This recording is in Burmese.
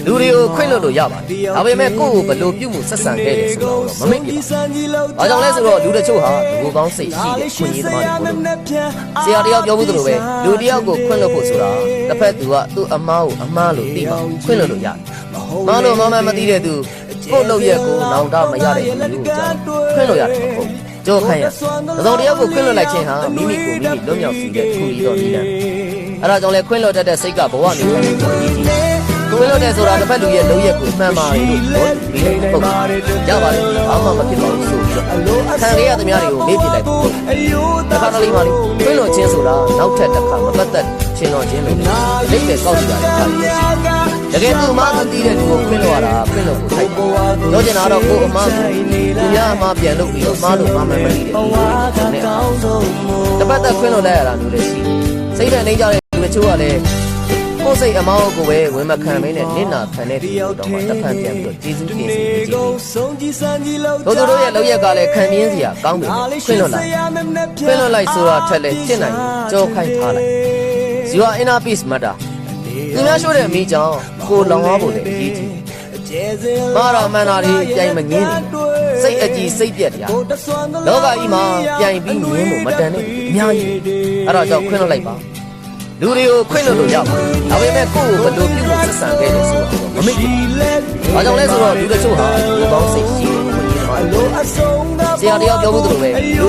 လူတွေကိုခွင့်လွှတ်လို့ရပါတယ်။ဒါပေမဲ့ကိုယ့်ကိုဘယ်လိုပြုမှုဆက်ဆံခဲ့တယ်ဆိုတော့မမေ့ပြပါ။ဘာကြောင့်လဲဆိုတော့လူတချို့ဟာလူကောင်းစိတ်ရှိတဲ့ခွင့်ရသမားတွေကိုဆရာတယောက်ပြောမှုသလိုပဲလူတယောက်ကိုခွင့်လွှတ်ဖို့ဆိုတာတစ်ဖက်သူကသူ့အမားကိုအမားလို့သိမှခွင့်လွှတ်လို့ရတယ်။မားလို့မသိတဲ့သူကိုယ့်လုပ်ရက်ကိုနောင်တမရတဲ့လူကိုကြောင့်ခွင့်လွှတ်ရတယ်မဟုတ်ဘူး။ကြောခိုင်းရ။တယောက်ကိုခွင့်လွှတ်လိုက်ခြင်းဟာမိမိကိုမိမိလွတ်မြောက်စေတဲ့ထူပြီးတော့နည်းလမ်း။အဲဒါကြောင့်လဲခွင့်လွှတ်တတ်တဲ့စိတ်ကဘဝနေတယ်လို့ပြောကြည့်တယ်။ခွင့်လွှတ်တယ်ဆိုတာတစ်ဖက်လူရဲ့လုပ်ရက်ကိုမှန်ပါတယ်လို့ပြောပြီးတယ်ဟုတ်ပါရပါတယ်ဘာမှမဖြစ်ပါဘူးဆိုပြီးတော့ခံရရသမျှတွေကိုမေ့ပြလိုက်တယ်တစ်ခါတလေမှလေခွင့်လွှတ်ခြင်းဆိုတာနောက်ထပ်တစ်ခါမပတ်သက်ချင်းတော်ချင်းလို့လိမ့်တယ်ကောက်ကြည့်ရတယ်ခါလေးတကယ်သူမှမသိတဲ့လူကိုခွင့်လွှတ်ရတာခွင့်လွှတ်ဖို့ထိုက်တယ်ပြောချင်တာတော့ကိုယ်အမှားကိုသူများအမှားပြန်လုပ်ပြီးတော့မှားလို့မှမသိတဲ့လူတွေနဲ့တစ်ပတ်သက်ခွင့်လွှတ်လိုက်ရတာမျိုးလည်းရှိစိတ်နဲ့နေကြတဲ့လူတချို့ကလည်းကိုယ်စိတ်အမောင်းကိုပဲဝင်မခံမင်းနဲ့နင့်နာခံတဲ့ဒီတော့မှတစ်ဖက်ပြန်ပြီးတော့ကျေးဇူးတင်စီကြည့်တို့တို့ရဲ့လောက်ရက်ကလည်းခံပြင်းစရာကောင်းတယ်ခွင့်လွှတ်လိုက်ဆိုတာထက်လဲရှင်းနိုင်ကြောခိုင်းထားလိုက် You are inner peace matter သူများရှို့တဲ့အမိကြောင့်ကိုလောင်သွားဖို့လည်းအရေးကြီးမာရမန္တာတွေပြိုင်မငင်းနေစိတ်အကြည်စိတ်ပြက်တရားလောကကြီးမှာပြိုင်ပြီးငင်းဖို့မတန်နဲ့အများကြီးအဲ့ဒါကြောင့်ခွင့်လွှတ်လိုက်ပါလူတွေကိုခွင့်လွှတ်လို့ရပါတယ်ဒါပေမဲ့ကိုယ့်ကိုဘယ်လိုပြုမှုဆက်ဆံခဲ့လဲဆိုတော့မမေ့ဘူး။ဘာကြောင့်လဲဆိုတော့လူတချို့ဟာလူကောင်းစိတ်ရှိတယ်ခွင့်ရမှာဆရာတယောက်ပြောမှုသလိုပဲလူ